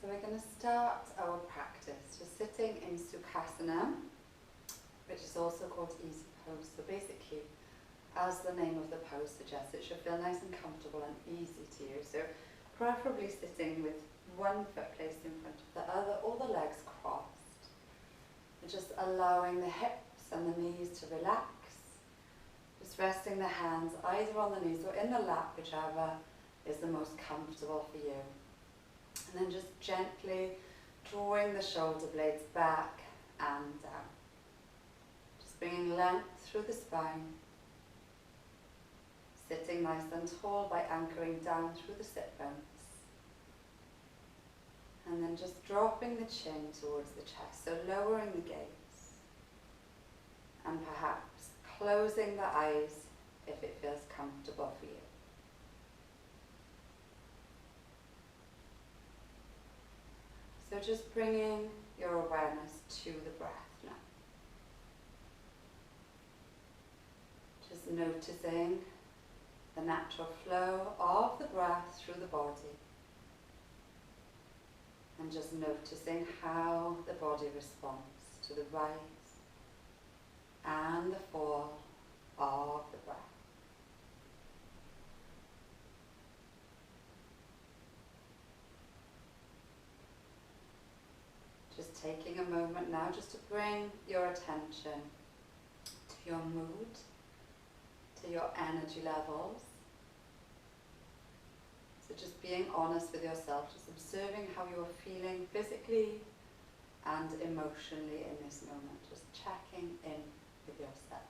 So we're going to start our practice just sitting in Sukhasana, which is also called easy pose. So basically, as the name of the pose suggests, it should feel nice and comfortable and easy to you. So preferably sitting with one foot placed in front of the other, or the legs crossed. And just allowing the hips and the knees to relax. Just resting the hands either on the knees or in the lap, whichever is the most comfortable for you. And then just gently drawing the shoulder blades back and down. Just bringing length through the spine. Sitting nice and tall by anchoring down through the sit bones. And then just dropping the chin towards the chest, so lowering the gaze. And perhaps closing the eyes if it feels comfortable for you. So just bringing your awareness to the breath now. Just noticing the natural flow of the breath through the body. And just noticing how the body responds to the rise and the fall of the breath. Just taking a moment now just to bring your attention to your mood, to your energy levels. So just being honest with yourself, just observing how you're feeling physically and emotionally in this moment. Just checking in with yourself.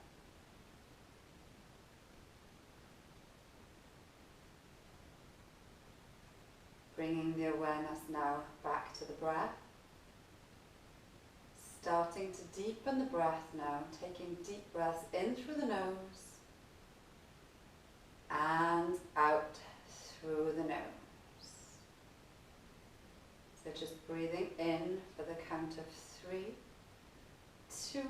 Bringing the awareness now back to the breath. Starting to deepen the breath now, taking deep breaths in through the nose and out through the nose. So just breathing in for the count of 3, 2,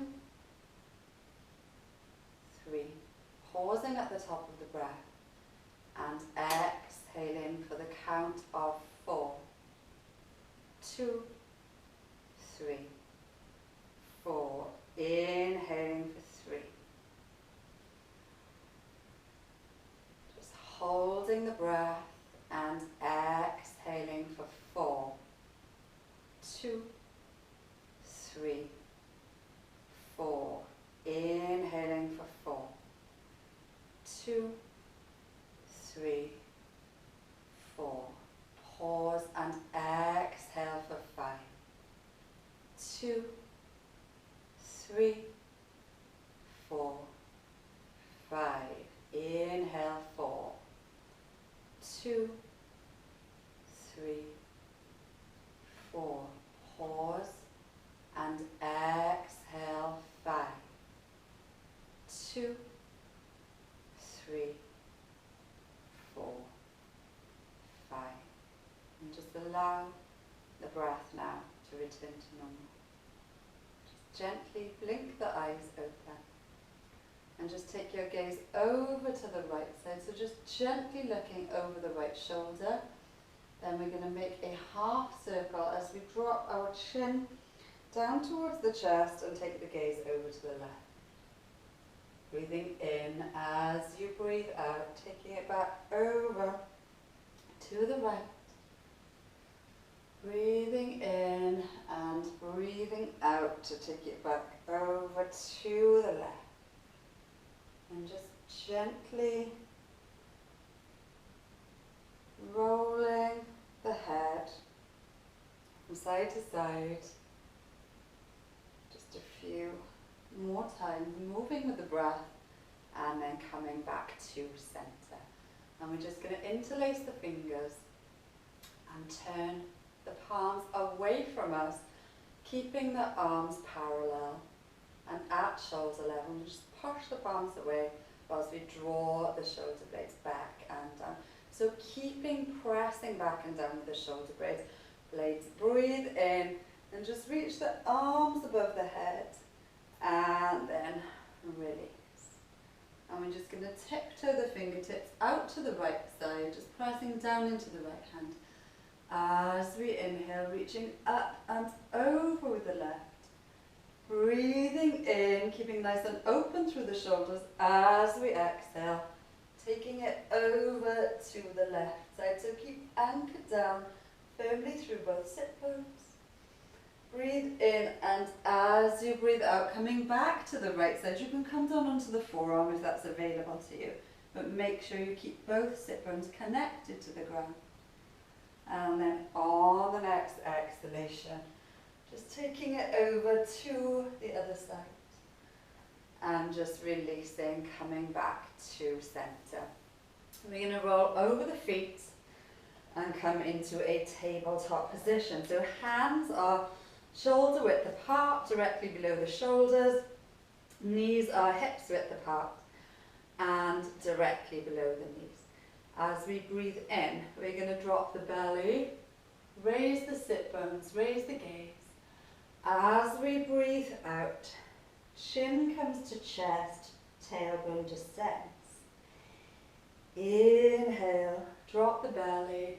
3. Pausing at the top of the breath and exhaling for the count of 4, 2, 3, 4. Inhaling for 3. Just holding the breath and exhaling for 4, 2, 3, 4. Inhaling for 4, 2, 3, 4. Pause and exhale for 5, 2, 3, 4, 5. Inhale 4, 2, 3, 4. Pause and exhale 5, 2, 3, 4, 5. And just allow the breath now to return to normal. Gently blink the eyes open and just take your gaze over to the right side. So just gently looking over the right shoulder. Then we're going to make a half circle as we drop our chin down towards the chest and take the gaze over to the left. Breathing in as you breathe out, taking it back over to the right. Breathing in and breathing out to take it back over to the left. And just gently rolling the head from side to side. Just a few more times, moving with the breath and then coming back to center. And we're just going to interlace the fingers and turn the palms away from us, keeping the arms parallel and at shoulder level. And just push the palms away whilst we draw the shoulder blades back and down. So pressing back and down with the shoulder blades. Breathe in and just reach the arms above the head and then release. And we're just going to tiptoe the fingertips out to the right side, just pressing down into the right hand. As we inhale, reaching up and over with the left. Breathing in, keeping nice and open through the shoulders as we exhale. Taking it over to the left side. So keep anchored down firmly through both sit bones. Breathe in, and as you breathe out, coming back to the right side, you can come down onto the forearm if that's available to you. But make sure you keep both sit bones connected to the ground. And then on the next exhalation, just taking it over to the other side. And just releasing, coming back to center. We're going to roll over the feet and come into a tabletop position. So hands are shoulder width apart, directly below the shoulders. Knees are hips width apart and directly below the knees. As we breathe in, we're going to drop the belly, raise the sit bones, raise the gaze. As we breathe out, chin comes to chest, tailbone descends. Inhale, drop the belly,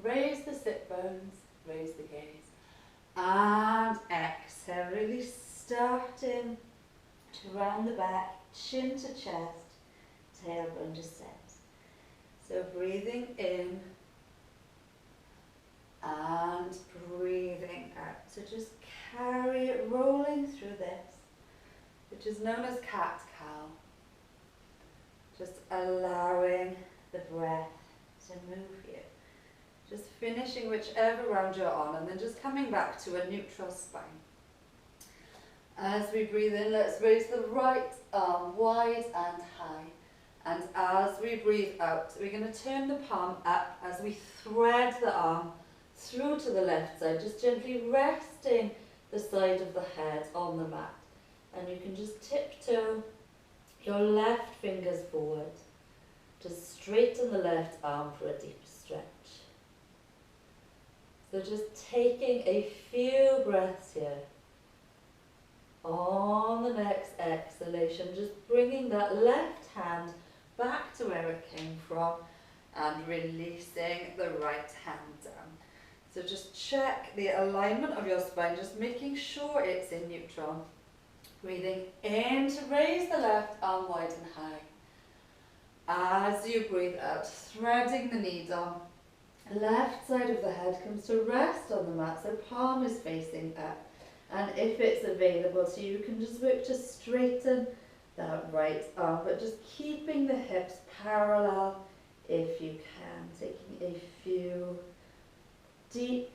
raise the sit bones, raise the gaze. And exhale, really starting to round the back, chin to chest, tailbone descends. So breathing in and breathing out. So just carry it rolling through this, which is known as cat-cow. Just allowing the breath to move you. Just finishing whichever round you're on, and then just coming back to a neutral spine. As we breathe in, let's raise the right arm wide and high. And as we breathe out, we're going to turn the palm up as we thread the arm through to the left side, just gently resting the side of the head on the mat. And you can just tiptoe your left fingers forward. Just straighten the left arm for a deep stretch. So just taking a few breaths here. On the next exhalation, just bringing that left hand back to where it came from and releasing the right hand down. So just check the alignment of your spine, just making sure it's in neutral. Breathing in to raise the left arm wide and high. As you breathe out, threading the needle, left side of the head comes to rest on the mat, so palm is facing up. And if it's available to you, you can just work to straighten that right arm, but just keeping the hips parallel if you can. Taking a few deep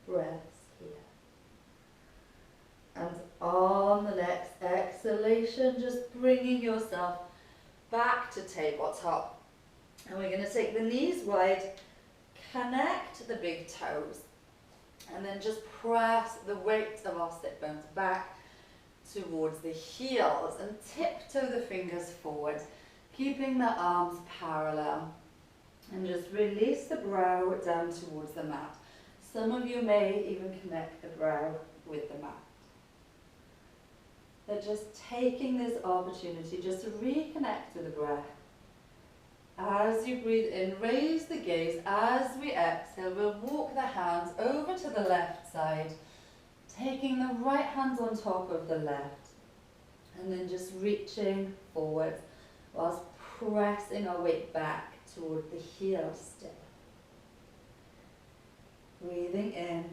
breaths here. And on the next exhalation, just bringing yourself back to tabletop. And we're going to take the knees wide, connect the big toes, and then just press the weight of our sit bones back towards the heels and tiptoe the fingers forward, keeping the arms parallel. And just release the brow down towards the mat. Some of you may even connect the brow with the mat. But just taking this opportunity just to reconnect with the breath. As you breathe in, raise the gaze. As we exhale, we'll walk the hands over to the left side, taking the right hands on top of the left, and then just reaching forward whilst pressing our weight back toward the heel still. Breathing in.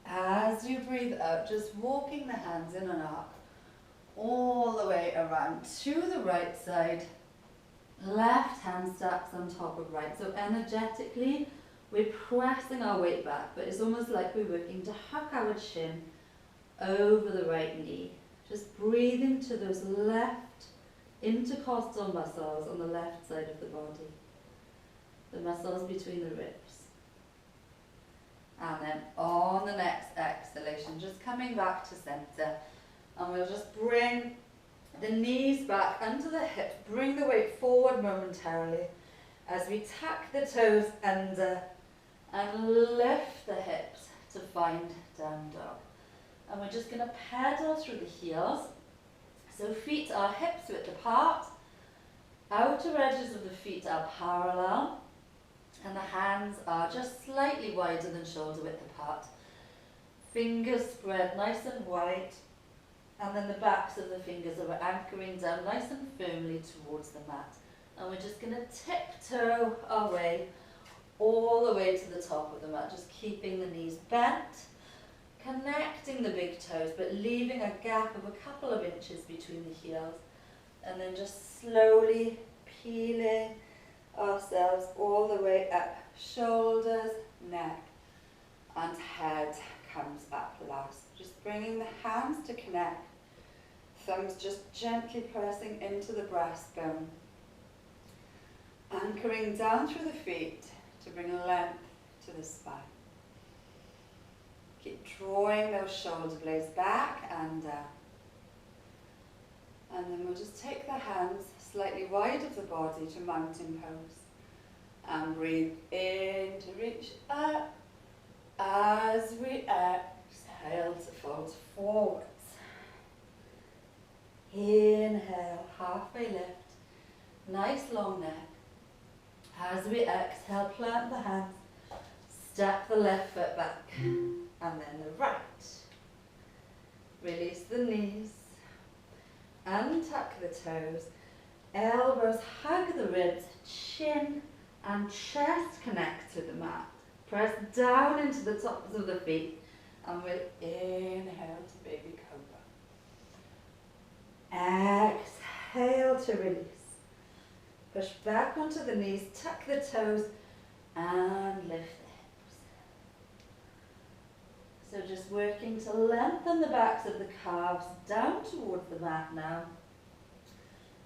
As you breathe out, just walking the hands in an arc all the way around to the right side. Left hand stacks on top of right. So energetically, we're pressing our weight back, but it's almost like we're working to huck our chin over the right knee. Just breathing to those left intercostal muscles on the left side of the body. The muscles between the ribs. And then on the next exhalation, just coming back to center. And we'll just bring the knees back under the hips. Bring the weight forward momentarily as we tuck the toes under and lift the hips to find down dog. And we're just going to pedal through the heels. So feet are hips width apart. Outer edges of the feet are parallel. And the hands are just slightly wider than shoulder width apart. Fingers spread nice and wide. And then the backs of the fingers are anchoring down nice and firmly towards the mat. And we're just going to tiptoe our way all the way to the top of the mat, just keeping the knees bent, connecting the big toes, but leaving a gap of a couple of inches between the heels. And then just slowly peeling ourselves all the way up. Shoulders, neck, and head comes up last. Just bringing the hands to connect. Thumbs just gently pressing into the breastbone. Anchoring down through the feet to bring length to the spine. Keep drawing those shoulder blades back and down. And then we'll just take the hands slightly wide of the body to mountain pose. And breathe in to reach up as we exhale to fold forwards. Inhale, halfway lift, nice long neck. As we exhale, plant the hands, step the left foot back, and then the right. Release the knees, untuck the toes, elbows hug the ribs, chin and chest connect to the mat. Press down into the tops of the feet, and we'll inhale to baby cobra. Exhale to release. Push back onto the knees, tuck the toes, and lift the hips. So just working to lengthen the backs of the calves down towards the mat now.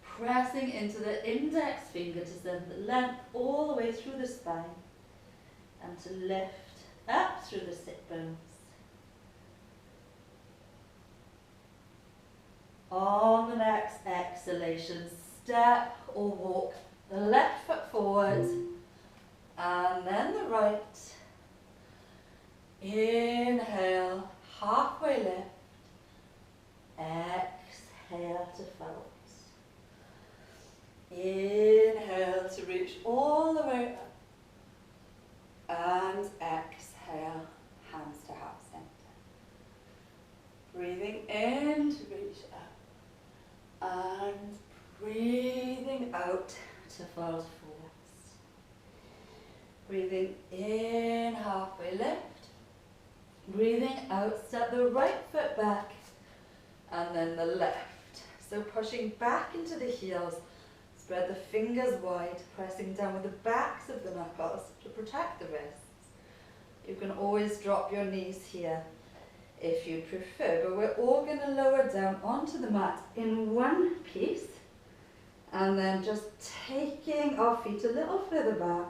Pressing into the index finger to send the length all the way through the spine. And to lift up through the sit bones. On the next exhalation, step or walk the left foot forward and then the right. Inhale, halfway lift. Exhale to fold. Inhale to reach all the way up. And exhale, hands to heart center. Breathing in to reach up. And breathing out to fold forwards. Breathing in, halfway lift. Breathing out, step the right foot back and then the left. So pushing back into the heels, spread the fingers wide, pressing down with the backs of the knuckles to protect the wrists. You can always drop your knees here if you prefer, but we're all going to lower down onto the mat in one piece and then just taking our feet a little further back,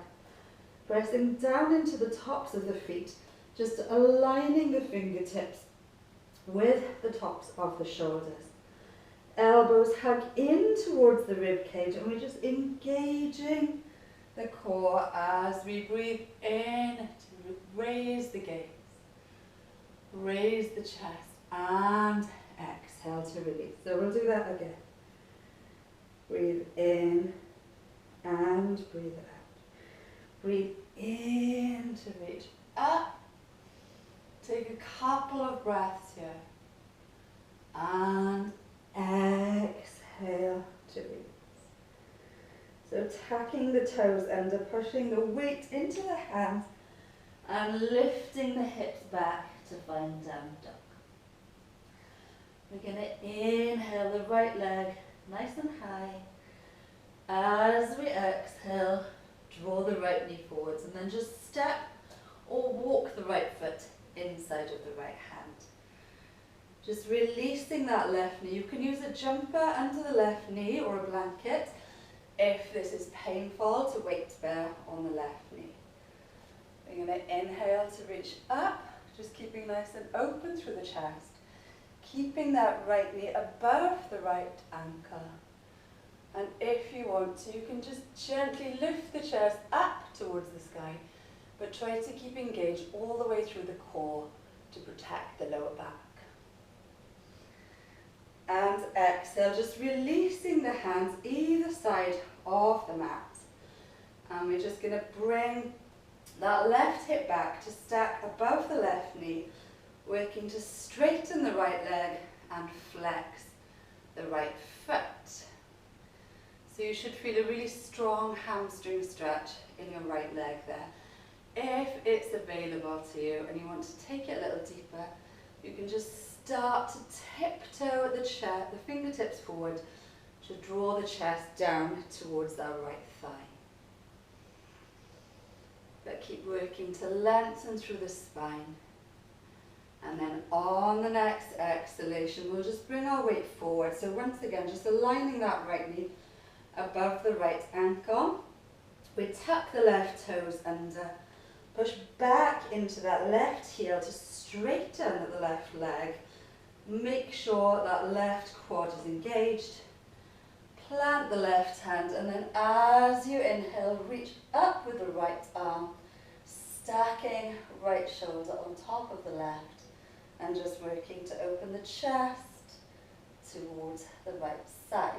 pressing down into the tops of the feet, just aligning the fingertips with the tops of the shoulders. Elbows hug in towards the rib cage and we're just engaging the core as we breathe in to raise the gaze, raise the chest and exhale to release. So we'll do that again. Breathe in and breathe out. Breathe in to reach up. Take a couple of breaths here. And exhale to release. So tucking the toes under, pushing the weight into the hands and lifting the hips back to find down dog. We're going to inhale the right leg nice and high. As we exhale, draw the right knee forwards and then just step or walk the right foot inside of the right hand. Just releasing that left knee. You can use a jumper under the left knee or a blanket if this is painful to weight bear on the left knee. We're going to inhale to reach up, just keeping nice and open through the chest. Keeping that right knee above the right ankle. And if you want to, you can just gently lift the chest up towards the sky, but try to keep engaged all the way through the core to protect the lower back. And exhale, just releasing the hands either side of the mat. And we're just going to bring that left hip back to stack above the left knee, working to straighten the right leg and flex the right foot. So you should feel a really strong hamstring stretch in your right leg there. If it's available to you and you want to take it a little deeper, you can just start to tiptoe the chest, the fingertips forward to draw the chest down towards that right thigh. But keep working to lengthen through the spine. And then on the next exhalation, we'll just bring our weight forward. So once again, just aligning that right knee above the right ankle. We tuck the left toes under, push back into that left heel to straighten the left leg. Make sure that left quad is engaged. Plant the left hand, and then as you inhale, reach up with the right arm, stacking right shoulder on top of the left, and just working to open the chest towards the right side.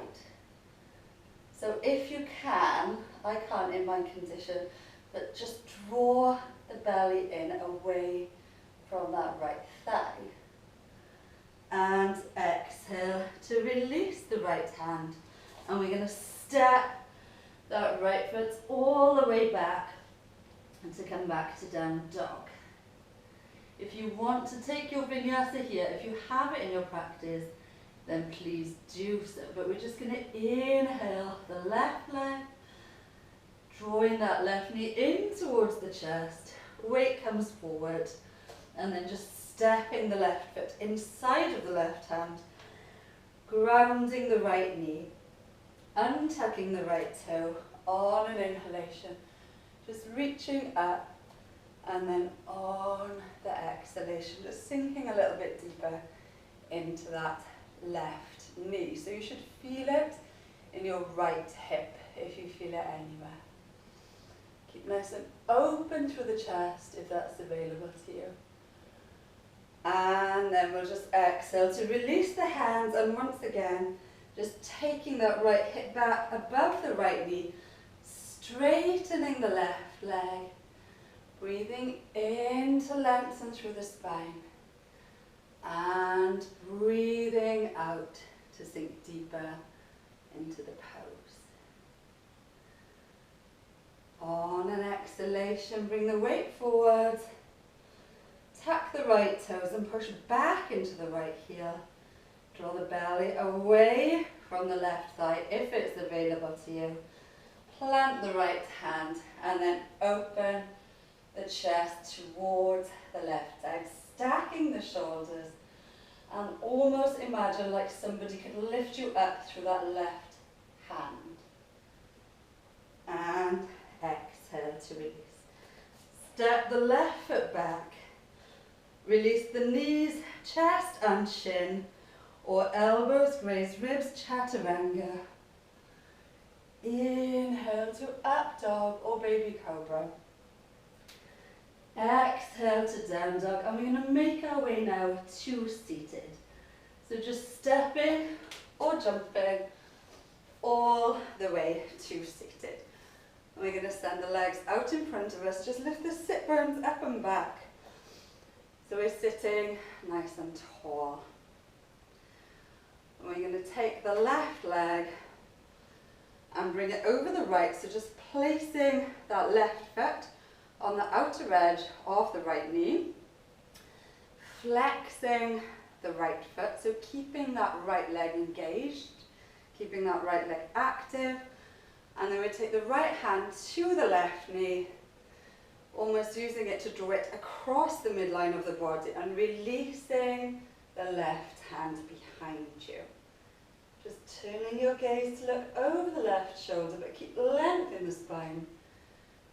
So if you can, I can't in my condition, but just draw the belly in away from that right thigh. And exhale to release the right hand. And we're going to step that right foot all the way back and to come back to down dog. If you want to take your vinyasa here, if you have it in your practice, then please do so. But we're just going to inhale the left leg, drawing that left knee in towards the chest. Weight comes forward, and then just stepping the left foot inside of the left hand, grounding the right knee, untucking the right toe on an inhalation, just reaching up, and then on the exhalation, just sinking a little bit deeper into that left knee. So you should feel it in your right hip if you feel it anywhere. Keep nice and open through the chest if that's available to you. And then we'll just exhale to release the hands, and once again, just taking that right hip back above the right knee, straightening the left leg, breathing in to lengthen through the spine, and breathing out to sink deeper into the pose. On an exhalation, bring the weight forward, tuck the right toes and push back into the right heel. Draw the belly away from the left thigh if it's available to you. Plant the right hand and then open the chest towards the left side, stacking the shoulders, and almost imagine like somebody could lift you up through that left hand. And exhale to release. Step the left foot back. Release the knees, chest and shin, or elbows graze ribs, chaturanga. Inhale to up dog or baby cobra. Exhale to down dog, and we're going to make our way now to seated. So just stepping or jumping all the way to seated. And we're going to send the legs out in front of us, just lift the sit bones up and back. So we're sitting nice and tall. And we're going to take the left leg and bring it over the right, so just placing that left foot on the outer edge of the right knee, flexing the right foot, so keeping that right leg engaged, keeping that right leg active, and then we take the right hand to the left knee, almost using it to draw it across the midline of the body and releasing the left hand behind you. Just turning your gaze to look over the left shoulder, but keep length in the spine.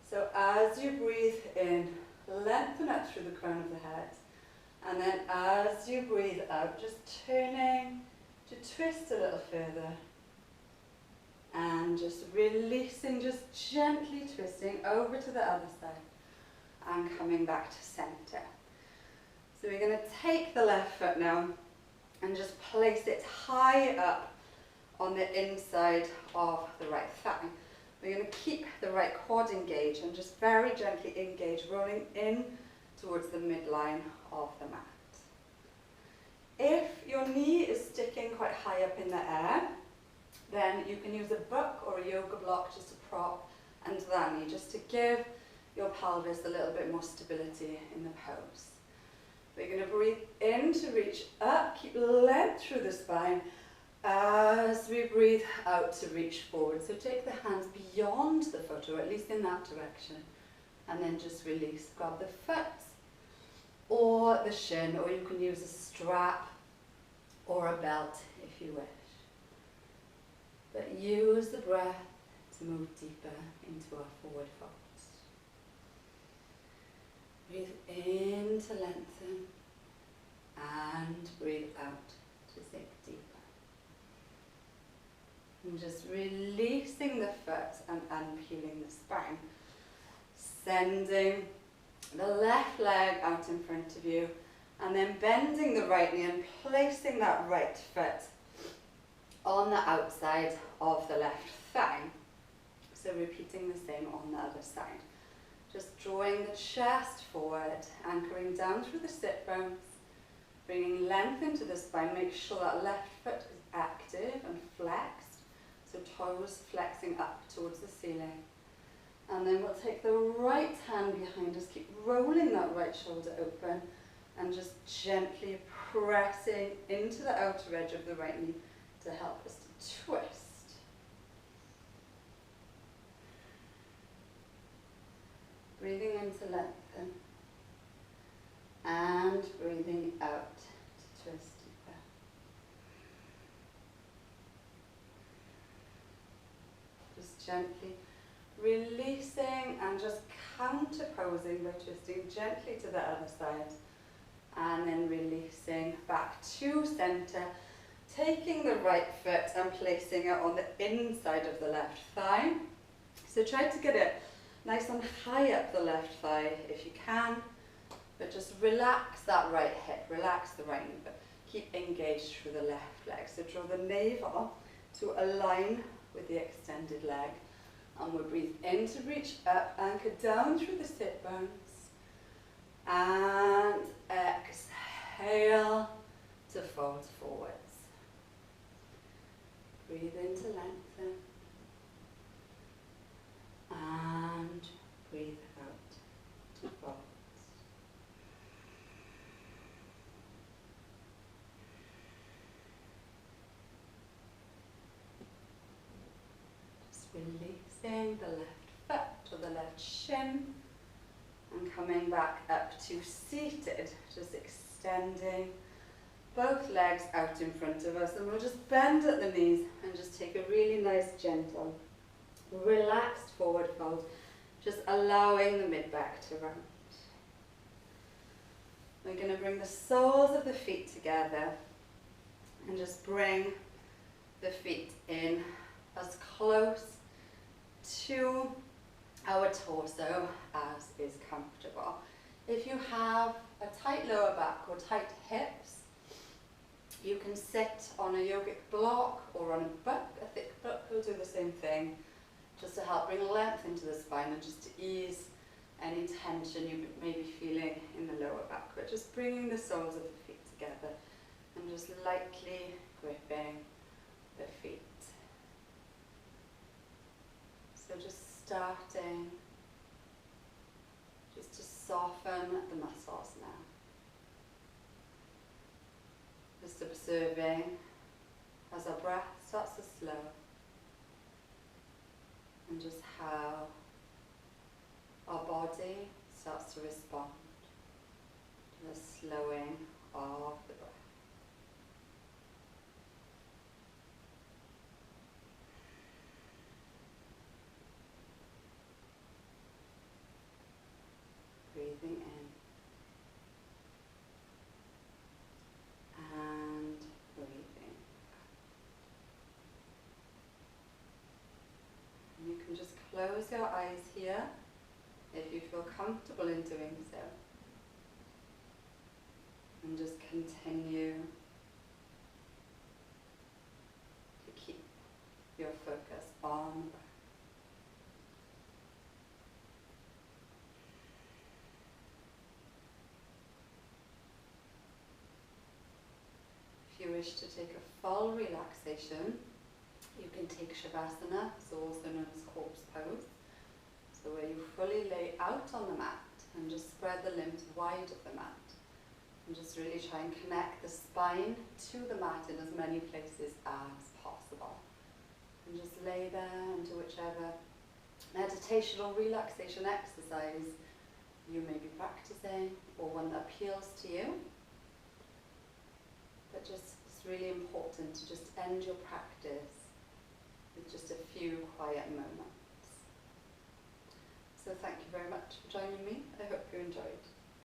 So as you breathe in, lengthen up through the crown of the head. And then as you breathe out, just turning to twist a little further. And just releasing, just gently twisting over to the other side. And coming back to center. So we're going to take the left foot now and just place it high up on the inside of the right thigh. We're going to keep the right quad engaged and just very gently engage, rolling in towards the midline of the mat. If your knee is sticking quite high up in the air, then you can use a book or a yoga block just to prop under that knee, just to give your pelvis a little bit more stability in the pose. We're going to breathe in to reach up, keep length through the spine as we breathe out to reach forward. So take the hands beyond the foot, or at least in that direction, and then just release. Grab the foot or the shin, or you can use a strap or a belt if you wish. But use the breath to move deeper into our forward fold. Breathe in to lengthen and breathe out to sink deeper. And just releasing the foot and unpeeling the spine. Sending the left leg out in front of you, and then bending the right knee and placing that right foot on the outside of the left thigh. So repeating the same on the other side. Just drawing the chest forward, anchoring down through the sit bones, bringing length into the spine. Make sure that left foot is active and flexed, so toes flexing up towards the ceiling. And then we'll take the right hand behind us, keep rolling that right shoulder open, and just gently pressing into the outer edge of the right knee to help us to twist. Breathing in to lengthen, and breathing out to twist deeper. Just gently releasing and just counter-posing by twisting gently to the other side, and then releasing back to center, taking the right foot and placing it on the inside of the left thigh. So try to get it nice and high up the left thigh if you can, but just relax that right hip, relax the right knee, but keep engaged through the left leg. So draw the navel to align with the extended leg, and we'll breathe in to reach up, anchor down through the sit bones, and exhale to fold forwards. Breathe in to lengthen, and breathe out to fold. Just releasing the left foot or the left shin, and coming back up to seated, just extending both legs out in front of us, and we'll just bend at the knees and just take a really nice gentle relaxed forward fold, just allowing the mid-back to round. We're going to bring the soles of the feet together and just bring the feet in as close to our torso as is comfortable. If you have a tight lower back or tight hips, you can sit on a yogic block or on a book. A thick book will do the same thing, just to help bring length into the spine and just to ease any tension you may be feeling in the lower back. But just bringing the soles of the feet together and just lightly gripping the feet. So just starting just to soften the muscles now. Just observing as our breath starts to slow, and just how our body starts to respond to the slowing of the breath. Breathing in and breathing out. And you can just close your eyes here if you feel comfortable in doing so. And just continue to keep your focus on the breath. wish to take a full relaxation, you can take Shavasana, so also known as corpse pose. So where you fully lay out on the mat and just spread the limbs wide of the mat. And just really try and connect the spine to the mat in as many places as possible. And just lay there and do whichever meditation or relaxation exercise you may be practicing, or one that appeals to you. But just, it's really important to just end your practice with just a few quiet moments. So thank you very much for joining me. I hope you enjoyed.